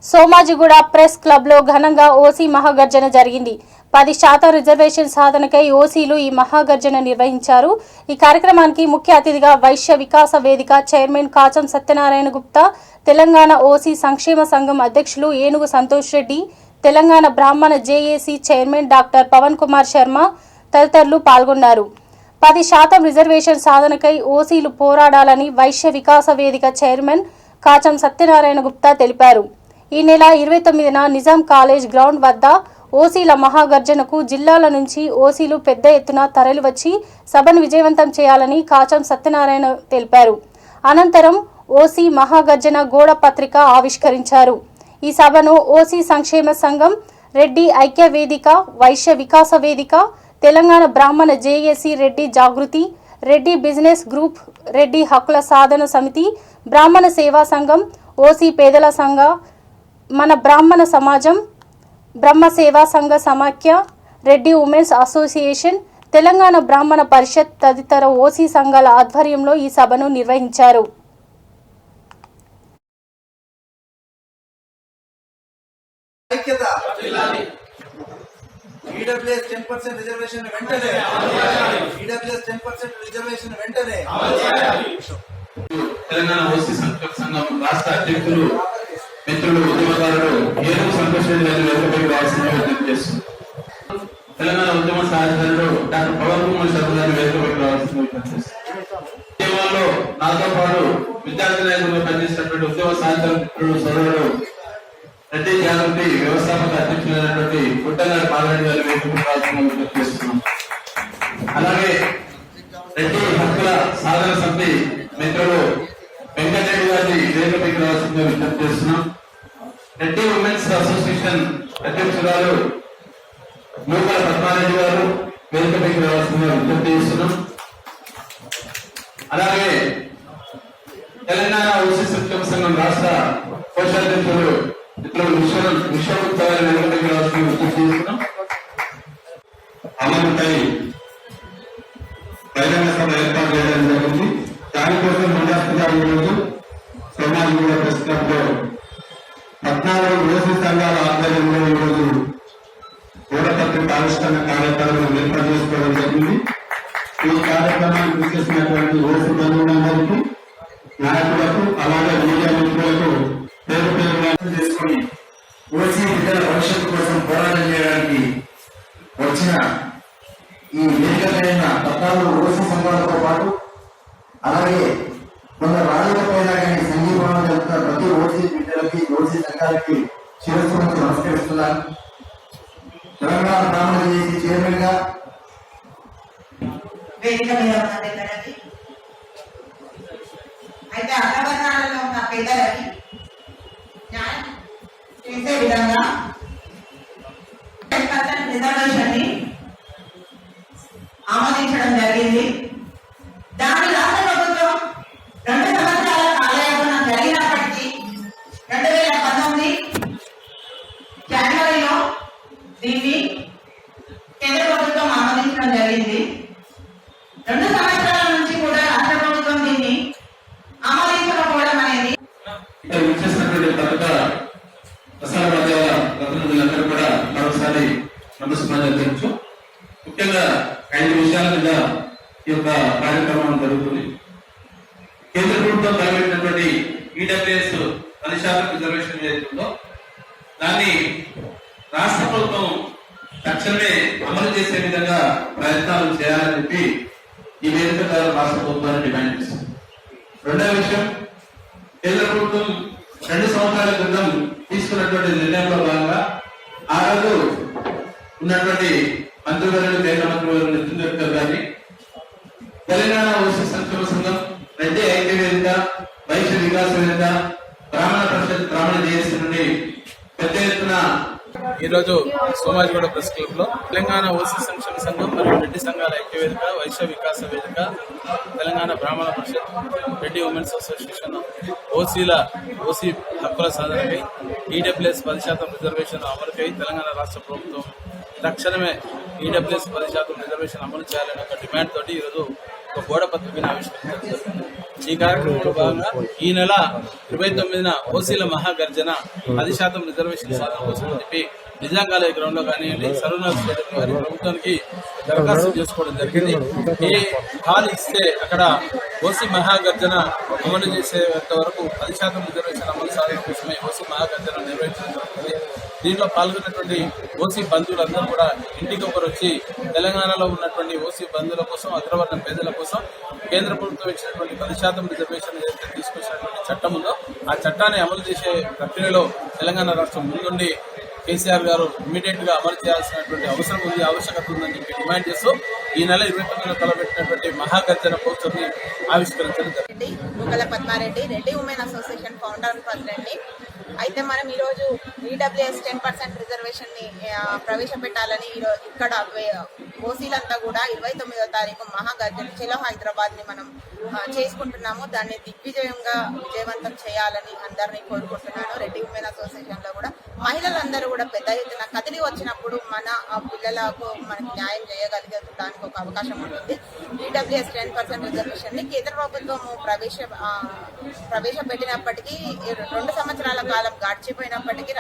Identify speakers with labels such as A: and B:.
A: Somajiguda press club లో ఘనంగా OC Mahagarjana జరిగింది. 10% రిజర్వేషన్ సాధనకై ఓసీలు ఈ మహాగర్జన నిర్వహించారు. ఈ కార్యక్రమానికి ముఖ్య అతిథిగా వైశ్య వికాస వేదిక చైర్మన్ కాచం సత్యనారాయణ గుప్తా, తెలంగాణ ఓసీ సంక్షేమ సంఘం అధ్యక్షులు Enugu Santosh Reddy, Telangana Brahmana JAC chairman doctor Pavan Kumar Sharma తదితరులు పాల్గొన్నారు. 10% రిజర్వేషన్ సాధనకై ఓసీలు పోరాడాలని వైశ్య వికాస వేదిక చైర్మన్ కాచం సత్యనారాయణ గుప్తా తెలిపారు. ఈ నెల 29న నిజాం కాలేజ్ గ్రౌండ్ వద్ద ఓసీల మహాగర్జనకు జిల్లాల నుంచి ఓసీలు పెద్ద ఎత్తున తరలివచ్చి సభను విజయవంతం చేయాలని కాచం సత్యనారాయణ తెలిపారు. అనంతరం ఓసీ మహాగర్జన గోడ పత్రిక ఆవిష్కరించారు. ఈ సభను ఓసీ సంక్షేమ సంఘం, రెడ్డి ఐక్య వేదిక, వైశ్య వికాస వేదిక, తెలంగాణ బ్రాహ్మణ జేఏసీ రెడ్డి జాగృతి, రెడ్డి బిజినెస్ గ్రూప్, రెడ్డి హక్కుల సాధన సమితి, బ్రాహ్మణ సేవా సంఘం, ఓసీ పేదల సంఘ, మన బ్రాహ్మణ సమాజం, బ్రహ్మ సేవా సంఘ సమాఖ్య, రెడ్డి ఉమెన్స్ అసోసియేషన్, తెలంగాణ బ్రాహ్మణ పరిషత్ తదితర ఓసీ సంఘాల ఆధ్వర్యంలో ఈ సభను నిర్వహించారు.
B: తెలంగాణ ఓసీ సంఘం రాష్ట్ర అధ్యక్షులు మిత్రులు ఉద్యమకారులు ఏనుగు సంతోష్ రెడ్డి గారిని వేదికపైకి రావాల్సిందిగా విజ్ఞప్తి చేస్తున్నారు. తెలంగాణ ఉద్యమ సహాయకులు డాక్టర్ పవన్ కుమార్ శర్మ గారిని వేదికపైకి రావాల్సిందిగా విజ్ఞప్తి చేస్తున్నారు. ఉద్యమాల్లో నాతో పాటు విద్యార్థి నాయకులుగా పనిచేసినటువంటి ఉద్యమ సహాయకులు సోదరుడు రెడ్డి జాగృతి వ్యవస్థాపక అధ్యక్షులైనటువంటి పుట్టగారి పాలరెడ్డి గారి వేదికపైకి రావాల్సిందిగా విజ్ఞప్తి చేస్తున్నాం. అలాగే రెడ్డి హక్కుల సాధన సమితి మిత్రులు వెంకటరెడ్డి గారిని వేదికపైకి రావాల్సిందిగా విజ్ఞప్తి చేస్తున్నాం. రెడ్డి ఉమెన్స్ అసోసియేషన్ అధ్యక్షురాలు నూకల పద్మారెడ్డి గారు వేదికపైకి రావాల్సిందిగా విజ్ఞప్తి చేస్తున్నాం. అలాగే తెలంగాణ ఓసీ సంక్షేమ సంఘం రాష్ట్ర కోశాధ్యక్షులు మిత్రులు విశ్వగుప్త గారి వేదికపైకి రావాల్సిందిగా విజ్ఞప్తి చేస్తున్నాం. అమలుపై బహిరంగ సభ ఏర్పాటు చేయడం జరిగింది. దానికోసం ముందస్తుగా ఈరోజు సోమాజిగూడ ప్రెస్ క్లబ్ లో 14 ఓసీ సంఘాల ఆధ్వర్యంలో ఈరోజు గోడపత్రిక ఆవిష్కరణ కార్యక్రమం ఏర్పాటు చేసుకోవడం జరిగింది. ఈ కార్యక్రమాన్ని గుర్తిస్తున్నటువంటి ఓసీ బంధువులందరికీ, నాయకులకు, అలాగే మీడియా మిత్రులకు పేరు పేరుగా చేసుకుని ఓసీ బిడ్డల భవిష్యత్తు కోసం పోరాటం చేయడానికి వచ్చిన ఈ వేదికైన 14 ఓసీ సంఘాలతో పాటు అలాగే కొందరు రాజులపైన కానీ సంఘీభావం జరుగుతున్న ప్రతి ఓసీ బిడ్డలకి, ఓసీ సంఘాలకి శిరస్సు నుంచి నమస్కరిస్తున్నాను. తెలంగాణ బ్రాహ్మణ జేఏసీ చైర్మన్ గా
C: వేదిక మీద ఉన్న పెద్దలకి, అయితే అగ్రవర్ణాలలో ఉన్న పెద్దలకి న్యాయం చేసే విధంగా 10% రిజర్వేషన్ ని ఆమోదించడం జరిగింది. దాని రాష్ట్ర ప్రభుత్వం 2 సంవత్సరాల కాలయాపన జరిగినప్పటికీ 2019 జనవరిలో దీన్ని కేంద్ర ప్రభుత్వం ఆమోదించడం జరిగింది. 2 సంవత్సరాల నుంచి కూడా రాష్ట్ర ప్రభుత్వం దీన్ని ఆమోదించకపోవడం అనేది
B: ప్రతినిధులందరూ కూడా మరోసారి నమస్కారం తెలుసు. ముఖ్యంగా 5 విషయాల మీద ఈ యొక్క కార్యక్రమం జరుగుతుంది. కేంద్ర ప్రభుత్వం ప్రవేశించినటువంటి ఈడబ్ల్యూఎస్ 10% రిజర్వేషన్ ఏదైతుందో దాన్ని రాష్ట్ర ప్రభుత్వం తక్షణమే అమలు చేసే విధంగా ప్రయత్నాలు చేయాలని చెప్పి ఈ వేదిక ద్వారా రాష్ట్ర ప్రభుత్వాన్ని డిమాండ్ చేస్తుంది. రెండవ విషయం, కేంద్ర ప్రభుత్వం 2 సంవత్సరాల క్రితం తీసుకున్నటువంటి నిర్ణయంలో భాగంగా ఆ రోజు ఉన్నటువంటి మంత్రివర్యులు, కేంద్ర మంత్రివర్యులు నితిన్ గడ్కరీ గారిని తెలంగాణ ఓసీ సంక్షేమ సంఘం, రెడ్డి ఐక్య వేదిక, వైశ్య వికాస వేదిక, బ్రాహ్మణ పరిషత్, బ్రాహ్మణ జేఏసీ నుండి పెద్ద ఎత్తున
D: ఈరోజు సోమాజిగూడ ప్రెస్ క్లబ్ లో తెలంగాణ ఓసీ సంక్షేమ సంఘం మరియు రెడ్డి సంఘాల ఐక్య వేదిక, వైశ్య వికాస వేదిక, తెలంగాణ బ్రాహ్మణ పరిషత్, రెడ్డి ఉమెన్స్ అసోసియేషన్ ఓసీ హక్కుల సాధనకై ఈడబ్ల్యూఎస్ 10% రిజర్వేషన్ అమలుకై తెలంగాణ రాష్ట్ర ప్రభుత్వం తక్షణమే ఈడబ్ల్యూఎస్ 10% రిజర్వేషన్ అమలు చేయాలనే ఒక డిమాండ్ తోటి ఈరోజు ఒక గోడ పత్రికను ఆవిష్కరించారు. ఈ కార్యక్రమంలో భాగంగా ఈ నెల 29న ఓసీల మహాగర్జన 10% రిజర్వేషన్ సాధన కోసం అని చెప్పి నిజాంగాలయ గ్రౌండ్ లో కానివ్వండి, సర్వనాథ్ స్టేడియం గారి ప్రభుత్వానికి దరఖాస్తు చేసుకోవడం జరిగింది. ఏ హాల్ ఇస్తే అక్కడ ఓసీ మహాగర్జన అమలు చేసేంత వరకు 10% రిజర్వేషన్ అమలు సాధన కోసమే ఓసీ మహాగర్జన నిర్వహించడం జరుగుతుంది. దీంట్లో పాల్గొన్నటువంటి ఓసీ బంధువులందరూ కూడా ఇంటికి ఒకరు వచ్చి తెలంగాణలో ఉన్నటువంటి ఓసీ బంధువుల కోసం, అగ్రవర్ణ పేదల కోసం కేంద్ర ప్రభుత్వం ఇచ్చినటువంటి 10% రిజర్వేషన్ ఏదైతే తీసుకొచ్చినటువంటి చట్టం ఉందో ఆ చట్టాన్ని అమలు చేసే ప్రక్రియలో తెలంగాణ రాష్ట్రం ముందుండి కేసీఆర్ గారు ఇమీడియట్ గా అమలు చేయాల్సినటువంటి అవసరం ఉంది, ఆవశ్యకత ఉందని చెప్పి డిమాండ్ చేస్తూ ఈ నెల 29న తలపెట్టినటువంటి మహాగర్జన పోస్టర్ ని ఆవిష్కరించడం జరిగింది.
E: ముక్కల Padma Reddy, Reddy women association founder president. అయితే మనం ఈరోజు ఈడబ్ల్యూఎస్ 10% రిజర్వేషన్ ని ప్రవేశపెట్టాలని ఈరోజు ఇక్కడ ఓసీలంతా కూడా 29వ తారీఖు మహాగర్జన చెలో హైదరాబాద్ ని మనం చేసుకుంటున్నాము. దాన్ని విజయవంతం చేయాలని అందరినీ కోరుకుంటున్నాను. రెడ్డి ఉమెన్ అసోసియేషన్ లో కూడా మహిళలందరూ కూడా పెద్ద ఎత్తున కదిలి వచ్చినప్పుడు మన పిల్లలకు మనకి న్యాయం చేయగలిగడానికి ఒక అవకాశం ఉంటుంది. ఈడబ్ల్యూఎస్ 10% రిజర్వేషన్ ని కేంద్ర ప్రభుత్వం ప్రవేశపెట్టినప్పటికీ 2 సంవత్సరాల కాలం గడిచిపోయినప్పటికీ